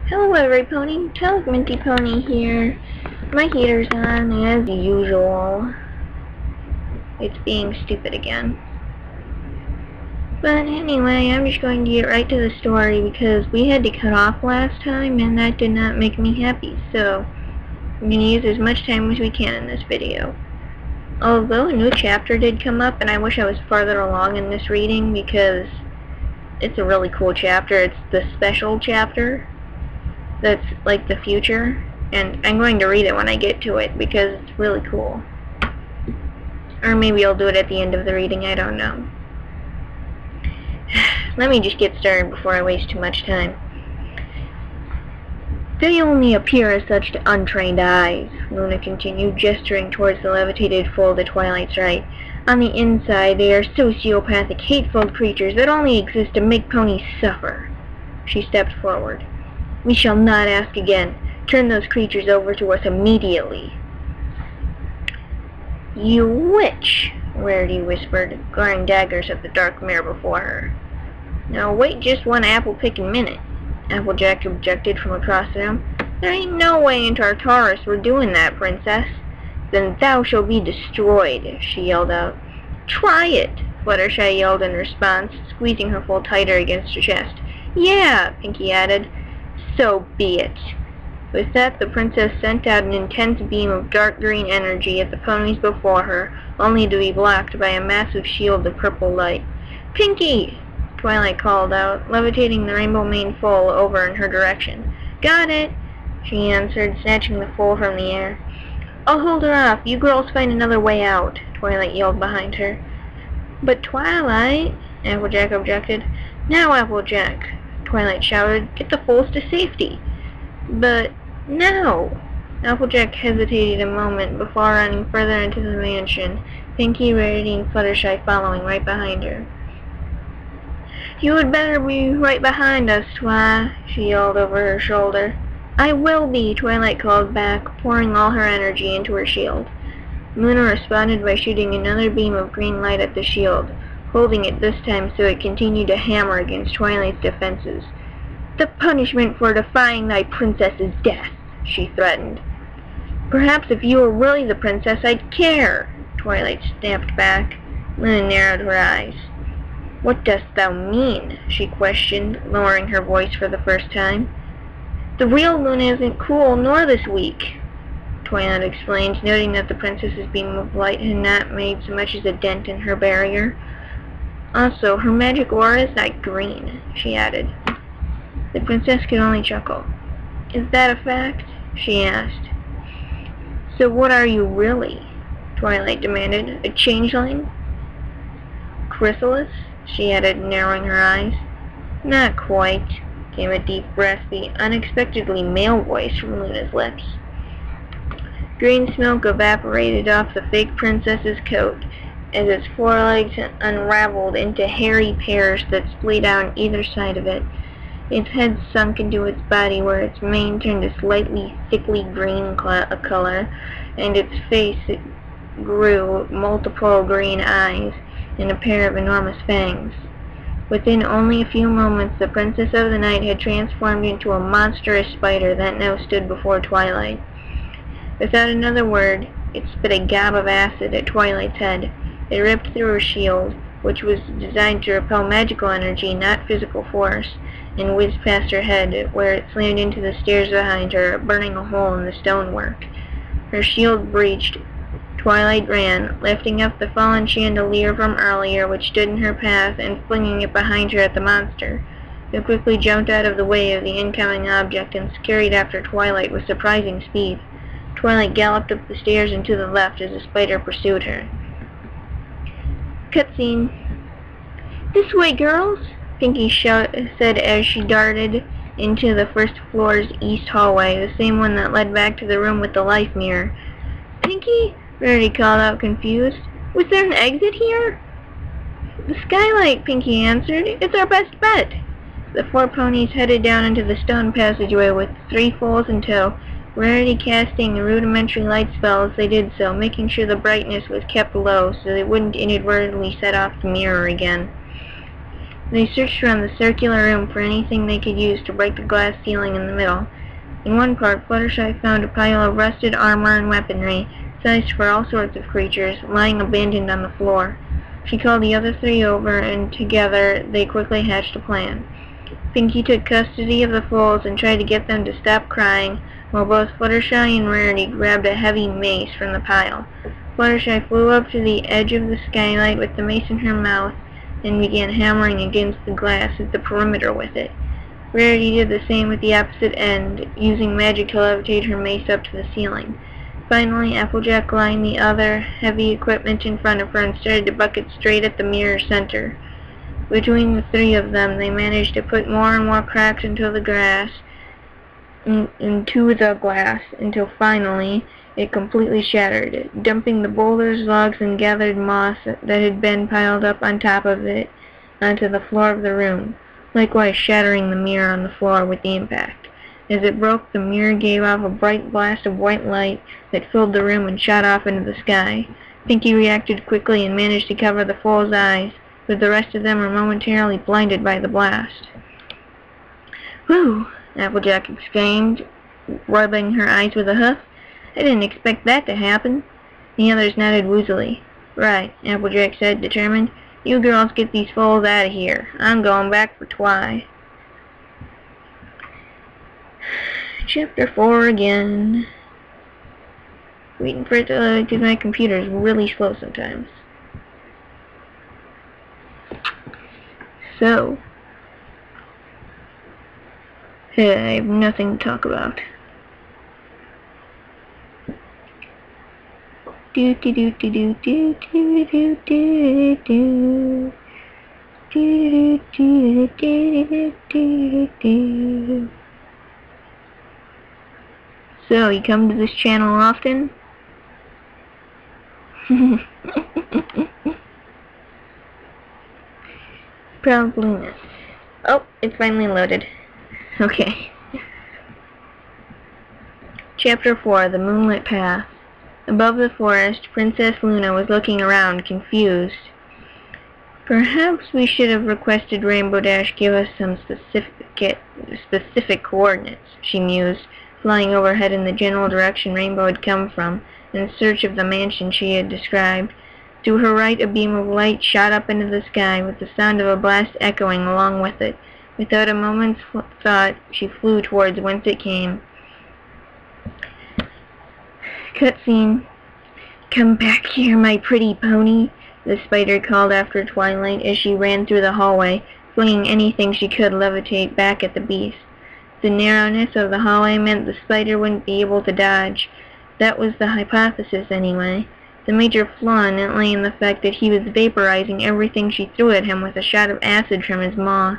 Hello every pony, Minty Pony here. My heater's on as usual. It's being stupid again. But anyway, I'm just going to get right to the story because we had to cut off last time and that did not make me happy. So I'm going to use as much time as we can in this video. Although a new chapter did come up and I wish I was farther along in this reading because it's a really cool chapter. It's the special chapter. That's like the future, and I'm going to read it when I get to it because it's really cool. Or maybe I'll do it at the end of the reading, I don't know. Let me just get started before I waste too much time. They only appear as such to untrained eyes, Luna continued, gesturing towards the levitated fold at Twilight's right. On the inside, they are sociopathic, hateful creatures that only exist to make ponies suffer. She stepped forward. We shall not ask again. Turn those creatures over to us immediately. You witch, Rarity whispered, glaring daggers at the dark mare before her. Now wait just one apple-picking minute, Applejack objected from across the room. There ain't no way in Tartarus we're doing that, princess. Then thou shalt be destroyed, she yelled out. Try it, Fluttershy yelled in response, squeezing her full tighter against her chest. Yeah, Pinkie added. So be it. With that, the princess sent out an intense beam of dark green energy at the ponies before her, only to be blocked by a massive shield of purple light. Pinkie! Twilight called out, levitating the rainbow mane foal over in her direction. Got it, she answered, snatching the foal from the air. I'll hold her off. You girls find another way out, Twilight yelled behind her. But Twilight, Applejack objected. Now, Applejack, Twilight shouted, get the foals to safety. But no. Applejack hesitated a moment before running further into the mansion, Pinkie, Rarity, and Fluttershy following right behind her. You had better be right behind us, Twi, she yelled over her shoulder. I will be, Twilight called back, pouring all her energy into her shield. Luna responded by shooting another beam of green light at the shield, holding it this time so it continued to hammer against Twilight's defenses. The punishment for defying thy princess is death, she threatened. Perhaps if you were really the princess, I'd care, Twilight snapped back. Luna narrowed her eyes. What dost thou mean? She questioned, lowering her voice for the first time. The real Luna isn't cool nor this weak, Twilight explained, noting that the princess's beam of light had not made so much as a dent in her barrier. Also, her magic aura is not green, she added. The princess could only chuckle. Is that a fact? She asked. So what are you really? Twilight demanded. A changeling? Chrysalis? She added, narrowing her eyes. Not quite, came a deep, raspy, unexpectedly male voice from Luna's lips. Green smoke evaporated off the fake princess's coat as its forelegs unraveled into hairy pears that splayed out on either side of it. Its head sunk into its body where its mane turned a slightly thickly green color, and its face grew multiple green eyes and a pair of enormous fangs. Within only a few moments, the Princess of the Night had transformed into a monstrous spider that now stood before Twilight. Without another word, it spit a gob of acid at Twilight's head. It ripped through her shield, which was designed to repel magical energy, not physical force, and whizzed past her head, where it slammed into the stairs behind her, burning a hole in the stonework. Her shield breached. Twilight ran, lifting up the fallen chandelier from earlier, which stood in her path, and flinging it behind her at the monster, who quickly jumped out of the way of the incoming object and scurried after Twilight with surprising speed. Twilight galloped up the stairs and to the left as the spider pursued her. Cutscene. This way, girls, Pinkie said as she darted into the first floor's east hallway, the same one that led back to the room with the life mirror. Pinkie? Rarity called out, confused. Was there an exit here? The skylight, Pinkie answered. It's our best bet. The four ponies headed down into the stone passageway with 3 foals in tow, Rarity casting a rudimentary light spell as they did so, making sure the brightness was kept low so they wouldn't inadvertently set off the mirror again. They searched around the circular room for anything they could use to break the glass ceiling in the middle. In one part, Fluttershy found a pile of rusted armor and weaponry, sized for all sorts of creatures, lying abandoned on the floor. She called the other three over, and together they quickly hatched a plan. Pinkie took custody of the foals and tried to get them to stop crying, while both Fluttershy and Rarity grabbed a heavy mace from the pile. Fluttershy flew up to the edge of the skylight with the mace in her mouth and began hammering against the glass at the perimeter with it. Rarity did the same at the opposite end, using magic to levitate her mace up to the ceiling. Finally, Applejack lined the other heavy equipment in front of her and started to bucket straight at the mirror center. Between the three of them, they managed to put more and more cracks into the glass, until finally it completely shattered, dumping the boulders, logs, and gathered moss that had been piled up on top of it onto the floor of the room, likewise shattering the mirror on the floor with the impact. As it broke, the mirror gave off a bright blast of white light that filled the room and shot off into the sky. Pinkie reacted quickly and managed to cover the foal's eyes, but the rest of them were momentarily blinded by the blast. "Whew!" Applejack exclaimed, rubbing her eyes with a hoof. "I didn't expect that to happen." The others nodded woozily. "Right," Applejack said, determined. "You girls get these foals out of here. I'm going back for Twi." Chapter 4 again. Waiting for it to load because my computer is really slow sometimes. So, I have nothing to talk about. Do do do do do do do do do do do do do do do. So, you come to this channel often? Probably not. Oh, it's finally loaded. Okay. Chapter 4, The Moonlit Path. Above the forest, Princess Luna was looking around, confused. "Perhaps we should have requested Rainbow Dash give us some specific coordinates," she mused, flying overhead in the general direction Rainbow had come from, in search of the mansion she had described. To her right, a beam of light shot up into the sky, with the sound of a blast echoing along with it. Without a moment's thought, she flew towards whence it came. Cutscene. "Come back here, my pretty pony," the spider called after Twilight as she ran through the hallway, flinging anything she could levitate back at the beast. The narrowness of the hallway meant the spider wouldn't be able to dodge. That was the hypothesis, anyway. The major flaw in it lay in the fact that he was vaporizing everything she threw at him with a shot of acid from his maw.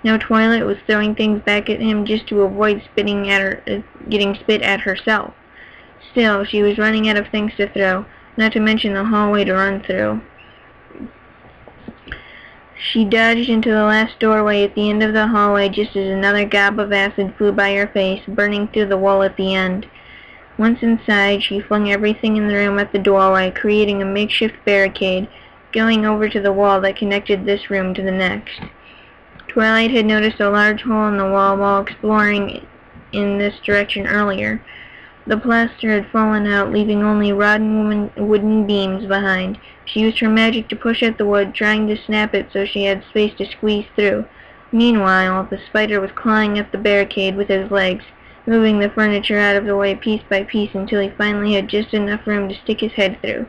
Now Twilight was throwing things back at him just to avoid getting spit at herself. Still, she was running out of things to throw, not to mention the hallway to run through. She dodged into the last doorway at the end of the hallway just as another gob of acid flew by her face, burning through the wall at the end. Once inside, she flung everything in the room at the doorway, creating a makeshift barricade, going over to the wall that connected this room to the next. Twilight had noticed a large hole in the wall while exploring in this direction earlier. The plaster had fallen out, leaving only rotten wooden beams behind. She used her magic to push at the wood, trying to snap it so she had space to squeeze through. Meanwhile, the spider was clawing at the barricade with his legs, moving the furniture out of the way piece by piece until he finally had just enough room to stick his head through.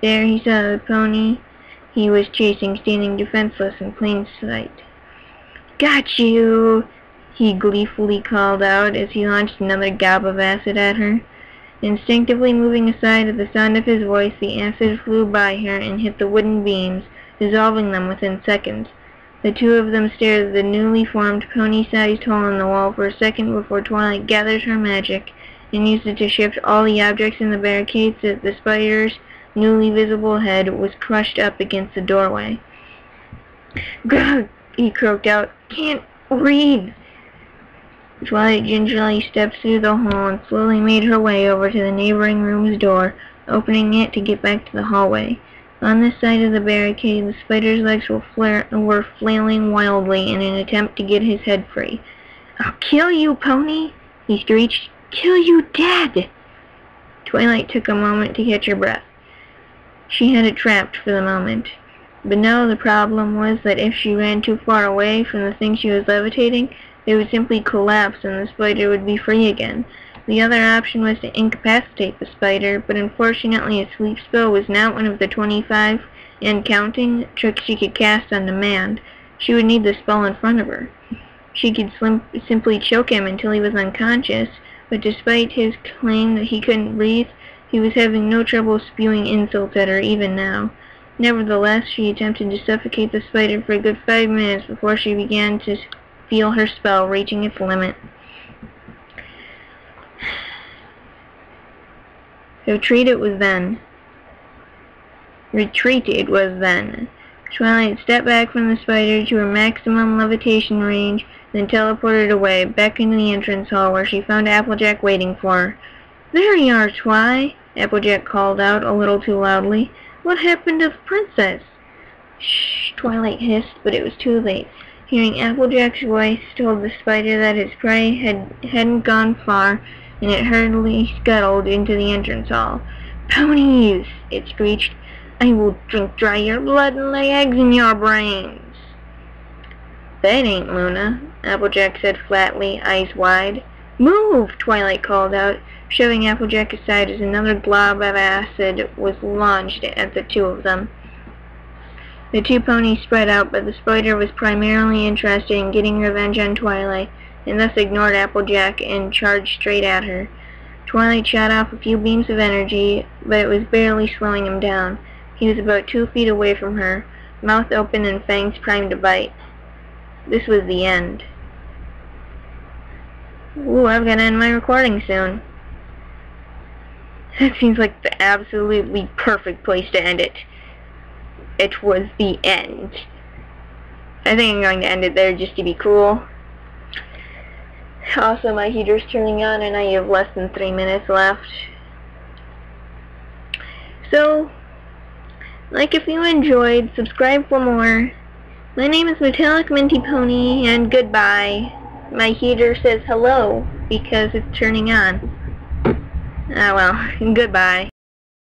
There he saw the pony he was chasing, standing defenseless in plain sight. "Got you!" he gleefully called out as he launched another gob of acid at her. Instinctively moving aside at the sound of his voice, the acid flew by her and hit the wooden beams, dissolving them within seconds. The two of them stared at the newly formed pony-sized hole in the wall for a second before Twilight gathered her magic and used it to shift all the objects in the barricade so that the spider's newly visible head was crushed up against the doorway. "Grog!" he croaked out. "Can't breathe!" Twilight gingerly stepped through the hole and slowly made her way over to the neighboring room's door, opening it to get back to the hallway. On this side of the barricade, the spider's legs were flailing wildly in an attempt to get his head free. "I'll kill you, pony!" he screeched. "Kill you dead!" Twilight took a moment to catch her breath. She had it trapped for the moment. But no, the problem was that if she ran too far away from the thing she was levitating, they would simply collapse and the spider would be free again. The other option was to incapacitate the spider, but unfortunately a sleep spell was not one of the 25, and counting, tricks she could cast on demand. She would need the spell in front of her. She could simply choke him until he was unconscious, but despite his claim that he couldn't breathe, he was having no trouble spewing insults at her even now. Nevertheless, she attempted to suffocate the spider for a good 5 minutes before she began to feel her spell reaching its limit. Retreat it was then. Twilight stepped back from the spider to her maximum levitation range, then teleported away, back into the entrance hall where she found Applejack waiting for her. "There you are, Twi!" Applejack called out a little too loudly. "What happened to the princess?" "Shh," Twilight hissed, but it was too late. Hearing Applejack's voice told the spider that his prey hadn't gone far, and it hurriedly scuttled into the entrance hall. "Ponies!" it screeched. "I will drink dry your blood and lay eggs in your brains." "That ain't Luna," Applejack said flatly, eyes wide. "Move!" Twilight called out, shoving Applejack aside as another glob of acid was launched at the two of them. The two ponies spread out, but the spider was primarily interested in getting revenge on Twilight, and thus ignored Applejack and charged straight at her. Twilight shot off a few beams of energy, but it was barely slowing him down. He was about 2 feet away from her, mouth open and fangs primed to bite. This was the end. Ooh, I've got to end my recording soon. That seems like the absolutely perfect place to end it. It was the end. I think I'm going to end it there just to be cool. Also, my heater's turning on and I have less than 3 minutes left. So, like if you enjoyed, subscribe for more. My name is Metallic Minty Pony, and goodbye. My heater says hello because it's turning on. Ah well, goodbye.